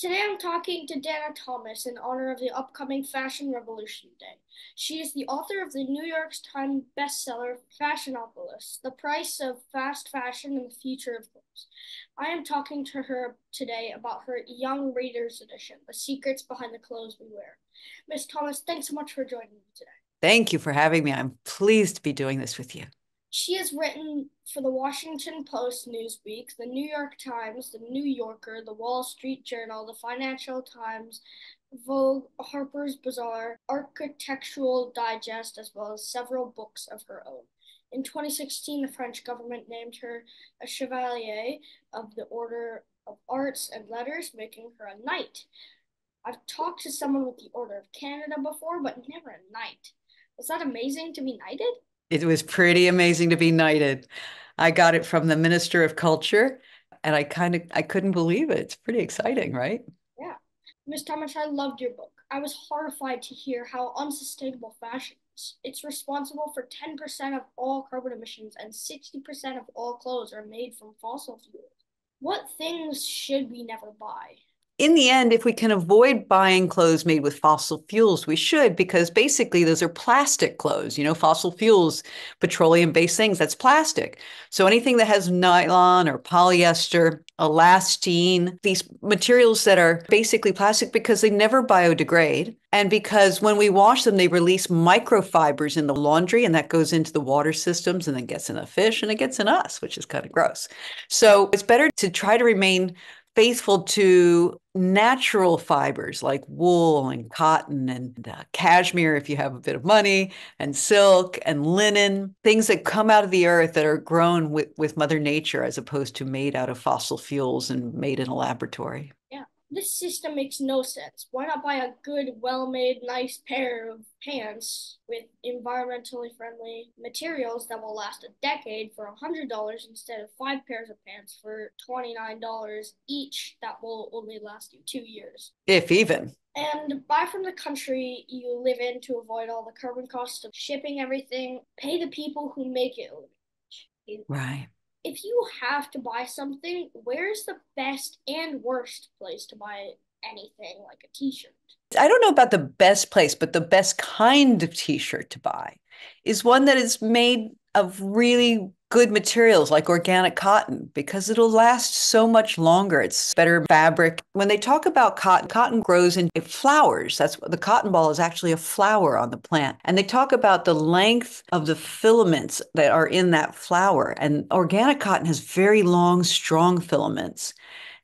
Today I'm talking to Dana Thomas in honor of the upcoming Fashion Revolution Day. She is the author of the New York Times bestseller Fashionopolis, The Price of Fast Fashion and the Future of Clothes. I am talking to her today about her Young Readers Edition, The Secrets Behind the Clothes We Wear. Miss Thomas, thanks so much for joining me today. Thank you for having me. I'm pleased to be doing this with you. She has written for the Washington Post, Newsweek, the New York Times, the New Yorker, the Wall Street Journal, the Financial Times, Vogue, Harper's Bazaar, Architectural Digest, as well as several books of her own. In 2016, the French government named her a Chevalier of the Order of Arts and Letters, making her a knight. I've talked to someone with the Order of Canada before, but never a knight. Was that amazing to be knighted? It was pretty amazing to be knighted. I got it from the Minister of Culture, and I couldn't believe it. It's pretty exciting, right? Yeah. Miss Thomas, I loved your book. I was horrified to hear how unsustainable fashion is. It's responsible for 10% of all carbon emissions and 60% of all clothes are made from fossil fuels. What things should we never buy? In the end, if we can avoid buying clothes made with fossil fuels, we should, because basically those are plastic clothes. Fossil fuels, petroleum-based things, that's plastic. So anything that has nylon or polyester, elastane, these materials that are basically plastic because they never biodegrade. And because when we wash them, they release microfibers in the laundry, and that goes into the water systems and then gets in the fish and it gets in us, which is kind of gross. So it's better to try to remain faithful to natural fibers like wool and cotton and cashmere if you have a bit of money, and silk and linen, things that come out of the earth that are grown with Mother Nature as opposed to made out of fossil fuels and made in a laboratory. Yeah. This system makes no sense. Why not buy a good, well-made, nice pair of pants with environmentally friendly materials that will last a decade for $100 instead of five pairs of pants for $29 each that will only last you 2 years? If even. And buy from the country you live in to avoid all the carbon costs of shipping everything. Pay the people who make it. Right. If you have to buy something, where's the best and worst place to buy anything like a t-shirt? I don't know about the best place, but the best kind of t-shirt to buy is one that is made of really good materials like organic cotton because it'll last so much longer. It's better fabric. When they talk about cotton, cotton grows in flowers. That's what the cotton ball is actually a flower on the plant. And they talk about the length of the filaments that are in that flower. And organic cotton has very long, strong filaments.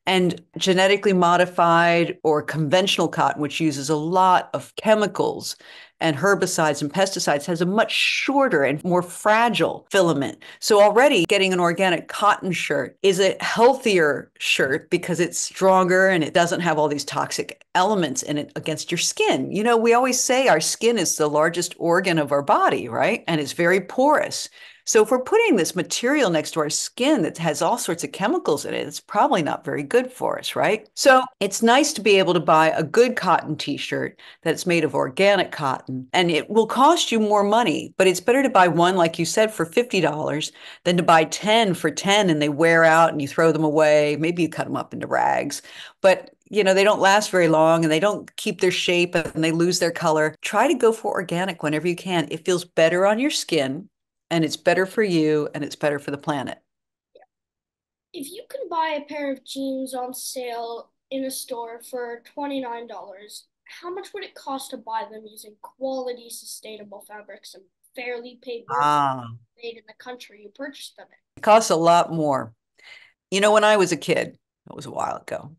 And genetically modified or conventional cotton, which uses a lot of chemicals and herbicides and pesticides, has a much shorter and more fragile filament. So already getting an organic cotton shirt is a healthier shirt because it's stronger and it doesn't have all these toxic elements in it against your skin. We always say our skin is the largest organ of our body, right? And it's very porous. So if we're putting this material next to our skin that has all sorts of chemicals in it, it's probably not very good for us, right? So it's nice to be able to buy a good cotton t-shirt that's made of organic cotton, and it will cost you more money, but it's better to buy one, like you said, for $50 than to buy 10 for 10 and they wear out and you throw them away. Maybe you cut them up into rags, but they don't last very long and they don't keep their shape and they lose their color. Try to go for organic whenever you can. It feels better on your skin and it's better for you and it's better for the planet. If you can buy a pair of jeans on sale in a store for $29, how much would it cost to buy them using quality, sustainable fabrics and fairly paid workers Ah, made in the country you purchased them in? it costs a lot more. When I was a kid, that was a while ago,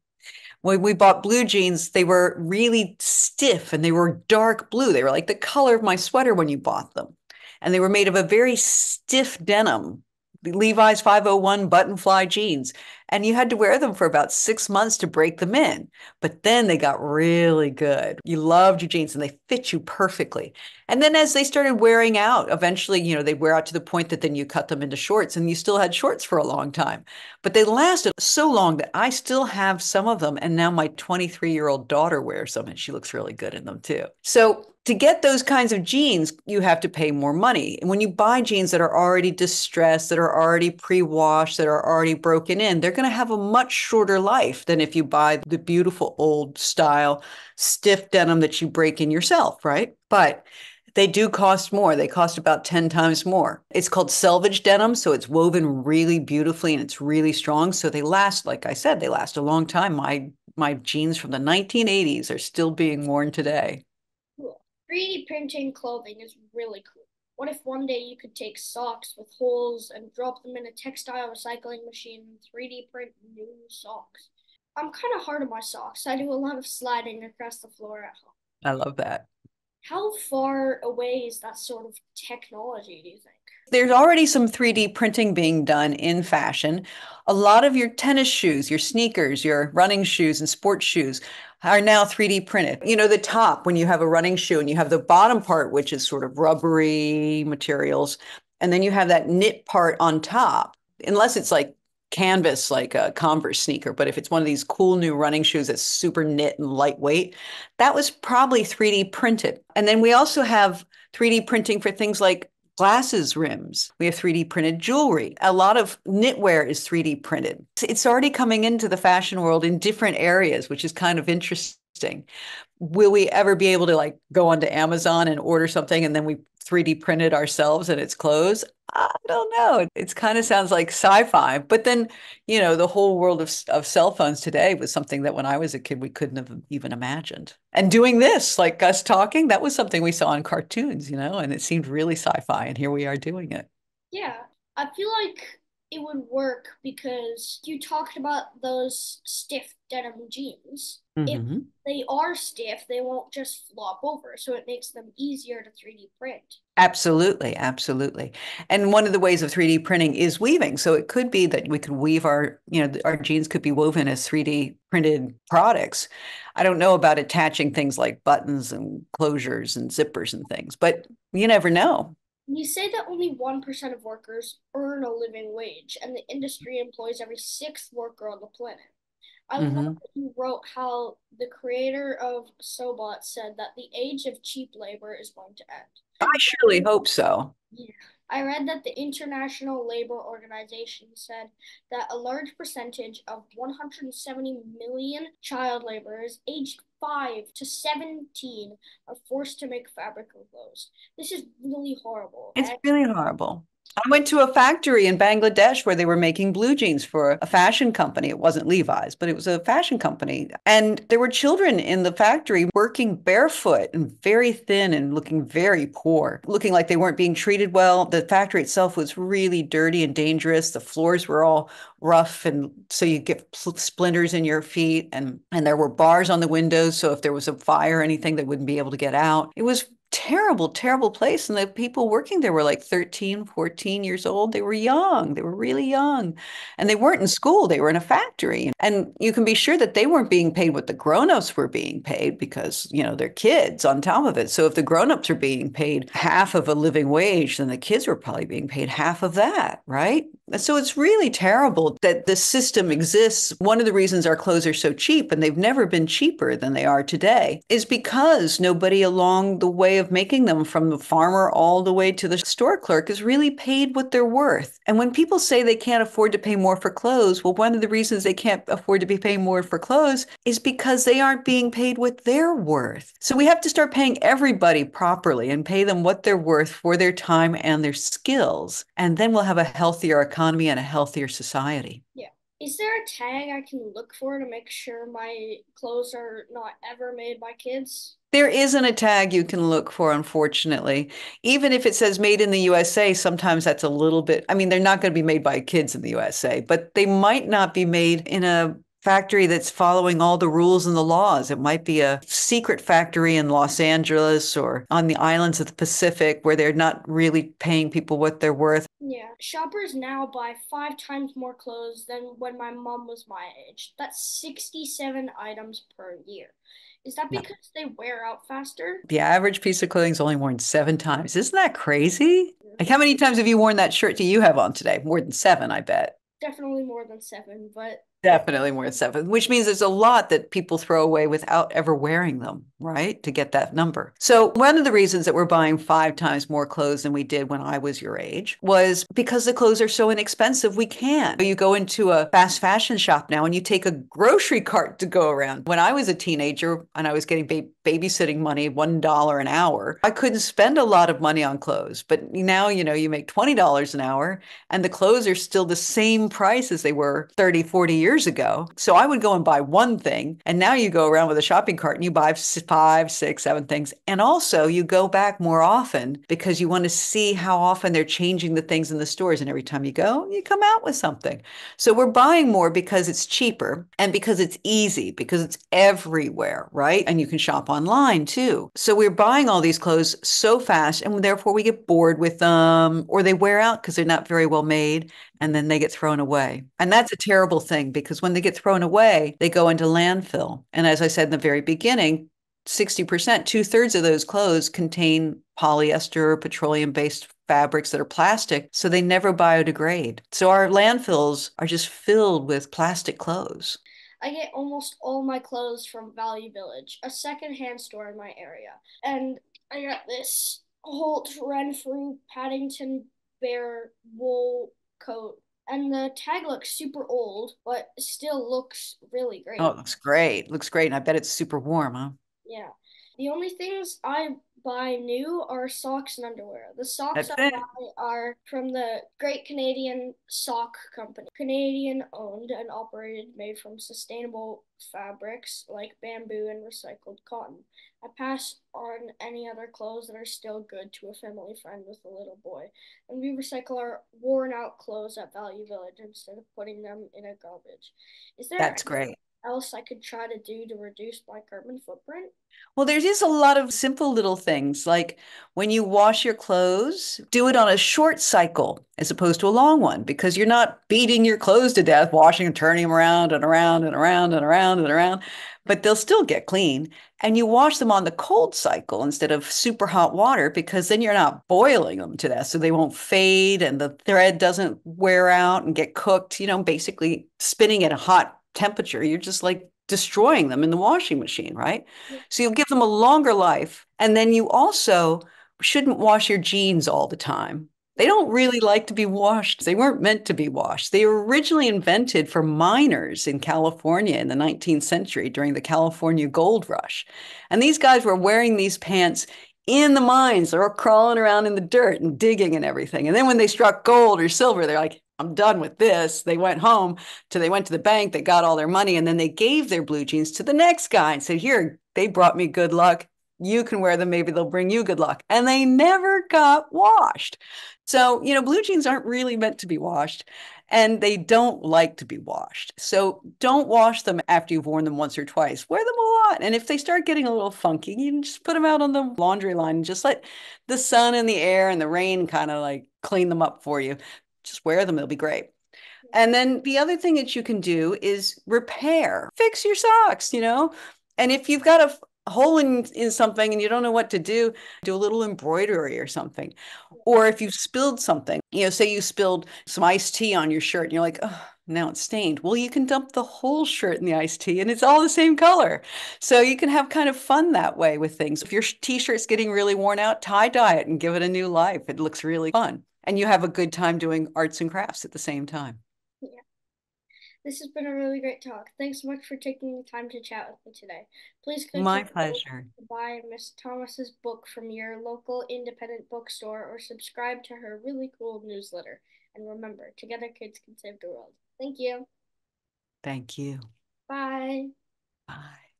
when we bought blue jeans, they were really stiff and they were dark blue. They were like the color of my sweater when you bought them. And they were made of a very stiff denim, the Levi's 501 button fly jeans. And you had to wear them for about 6 months to break them in. But then they got really good. You loved your jeans and they fit you perfectly. And then as they started wearing out, eventually, they wear out to the point that then you cut them into shorts and you still had shorts for a long time. But they lasted so long that I still have some of them. And now my 23-year-old daughter wears them and she looks really good in them too. So to get those kinds of jeans, you have to pay more money. And when you buy jeans that are already distressed, that are already pre-washed, that are already broken in, they're going going to have a much shorter life than if you buy the beautiful old style stiff denim that you break in yourself, right? But they do cost more. They cost about 10 times more. It's called selvage denim, so it's woven really beautifully and it's really strong. So they last, like I said, they last a long time. My jeans from the 1980s are still being worn today. Cool. 3D printing clothing is really cool. What if one day you could take socks with holes and drop them in a textile recycling machine and 3D print new socks? I'm kind of hard on my socks. I do a lot of sliding across the floor at home. I love that. How far away is that sort of technology, do you think? There's already some 3D printing being done in fashion. A lot of your tennis shoes, your sneakers, your running shoes, and sports shoes are now 3D printed. You know, the top, when you have a running shoe and you have the bottom part, which is sort of rubbery materials, and then you have that knit part on top, unless it's like canvas, like a Converse sneaker. But if it's one of these cool new running shoes that's super knit and lightweight, that was probably 3D printed. And then we also have 3D printing for things like glasses rims. We have 3D printed jewelry. A lot of knitwear is 3D printed. It's already coming into the fashion world in different areas, which is kind of interesting. Will we ever be able to like go onto Amazon and order something and then we 3D print it ourselves and it's clothes? I don't know. It kind of sounds like sci-fi. But then, you know, the whole world of cell phones today was something that when I was a kid, we couldn't have even imagined. And doing this, like us talking, that was something we saw in cartoons, you know, and it seemed really sci-fi. And here we are doing it. Yeah, I feel like it would work because you talked about those stiff denim jeans. If Hmm. they are stiff, they won't just flop over, so it makes them easier to 3D print. Absolutely, absolutely. And one of the ways of 3D printing is weaving. So it could be that we could weave our, you know, our jeans could be woven as 3D printed products. I don't know about attaching things like buttons and closures and zippers and things, but you never know. You say that only 1% of workers earn a living wage, and the industry employs every sixth worker on the planet. I love Hmm. that you wrote how the creator of Sobot said that the age of cheap labor is going to end. I surely hope so. Yeah. I read that the International Labor Organization said that a large percentage of 170 million child laborers aged 5 to 17 are forced to make fabric or clothes. This is really horrible. It's really horrible. I went to a factory in Bangladesh where they were making blue jeans for a fashion company. It wasn't Levi's, but it was a fashion company. And there were children in the factory working barefoot and very thin and looking very poor, looking like they weren't being treated well. The factory itself was really dirty and dangerous. The floors were all rough, and so you get splinters in your feet, and there were bars on the windows, so if there was a fire or anything, they wouldn't be able to get out. It was terrible, terrible place. And the people working there were like 13, 14 years old. They were young. They were really young. And they weren't in school. They were in a factory. And you can be sure that they weren't being paid what the grown-ups were being paid because, you know, they're kids on top of it. So if the grown-ups are being paid half of a living wage, then the kids were probably being paid half of that, right? So it's really terrible that this system exists. One of the reasons our clothes are so cheap, and they've never been cheaper than they are today, is because nobody along the way of making them, from the farmer all the way to the store clerk, is really paid what they're worth. And when people say they can't afford to pay more for clothes, well, one of the reasons they can't afford to be paying more for clothes is because they aren't being paid what they're worth. So we have to start paying everybody properly and pay them what they're worth for their time and their skills. And then we'll have a healthier economy and a healthier society. Yeah. Is there a tag I can look for to make sure my clothes are not ever made by kids? There isn't a tag you can look for, unfortunately. Even if it says made in the USA, sometimes that's a little bit, I mean, they're not going to be made by kids in the USA, but they might not be made in a factory that's following all the rules and the laws. It might be a secret factory in Los Angeles or on the islands of the Pacific where they're not really paying people what they're worth. Yeah, shoppers now buy 5 times more clothes than when my mom was my age. That's 67 items per year. Is that Yeah. because they wear out faster? The average piece of clothing is only worn 7 times. Isn't that crazy? Like, how many times have you worn that shirt do you have on today? More than seven, I bet. Definitely more than 7, but Definitely more than seven, which means there's a lot that people throw away without ever wearing them, right? To get that number. So, one of the reasons that we're buying 5 times more clothes than we did when I was your age was because the clothes are so inexpensive, we can. You go into a fast fashion shop now and you take a grocery cart to go around. When I was a teenager and I was getting babysitting money, $1 an hour, I couldn't spend a lot of money on clothes. But now, you make $20 an hour and the clothes are still the same price as they were 30, 40 years ago. So I would go and buy one thing. And now you go around with a shopping cart and you buy 5, 6, 7 things. And also you go back more often because you want to see how often they're changing the things in the stores. And every time you go, you come out with something. So we're buying more because it's cheaper and because it's easy, because it's everywhere, right? And you can shop online too. So we're buying all these clothes so fast and therefore we get bored with them or they wear out because they're not very well made and then they get thrown away. And that's a terrible thing because when they get thrown away, they go into landfill. And as I said in the very beginning, 60%, 2/3 of those clothes contain polyester, petroleum based fabrics that are plastic, so they never biodegrade. So our landfills are just filled with plastic clothes. I get almost all my clothes from Value Village, a secondhand store in my area. And I got this Holt Renfrew Paddington Bear wool coat. And the tag looks super old, but still looks really Oh, great. it looks great. Looks great. And I bet it's super warm, huh? Yeah. The only things I buy new are socks and underwear. The socks That's I it. buy are from the Great Canadian Sock Company. Canadian owned and operated, made from sustainable fabrics like bamboo and recycled cotton. I pass on any other clothes that are still good to a family friend with a little boy. And we recycle our worn out clothes at Value Village instead of putting them in a garbage. Is there That's great. else I could try to do to reduce my carbon footprint? Well, there's just a lot of simple little things like when you wash your clothes, do it on a short cycle as opposed to a long one because you're not beating your clothes to death, washing and turning them around and around and around and around and around, but they'll still get clean. And you wash them on the cold cycle instead of super hot water because then you're not boiling them to death. So they won't fade and the thread doesn't wear out and get cooked, basically spinning at a hot temperature. You're just like destroying them in the washing machine, right? So you'll give them a longer life. And then you also shouldn't wash your jeans all the time. They Yeah. don't really like to be washed. They weren't meant to be washed. They were originally invented for miners in California in the 19th century during the California gold rush. And these guys were wearing these pants in the mines. They were crawling around in the dirt and digging and everything. And then when they struck gold or silver, they're like, I'm done with this. They went home they went to the bank, they got all their money, and then they gave their blue jeans to the next guy and said, Here, they brought me good luck. You can wear them. Maybe they'll bring you good luck. And they never got washed. So, blue jeans aren't really meant to be washed and they don't like to be washed. So don't wash them after you've worn them once or twice. Wear them a lot. And if they start getting a little funky, you can just put them out on the laundry line and just let the sun and the air and the rain kind of like clean them up for you. Just wear them, they'll be great. And then the other thing that you can do is repair, fix your socks. And if you've got a hole in something and you don't know what to do a little embroidery or something. Or if you've spilled something, say you spilled some iced tea on your shirt and you're like, oh, now it's stained. Well, you can dump the whole shirt in the iced tea and it's all the same color. So you can have kind of fun that way with things. If your t-shirt's getting really worn out, tie dye it and give it a new life. It looks really fun. And you have a good time doing arts and crafts at the same time. Yeah. This has been a really great talk. Thanks so much for taking the time to chat with me today. Please click My here pleasure. to buy Miss Thomas's book from your local independent bookstore or subscribe to her really cool newsletter. And remember, together kids can save the world. Thank you. Thank you. Bye. Bye.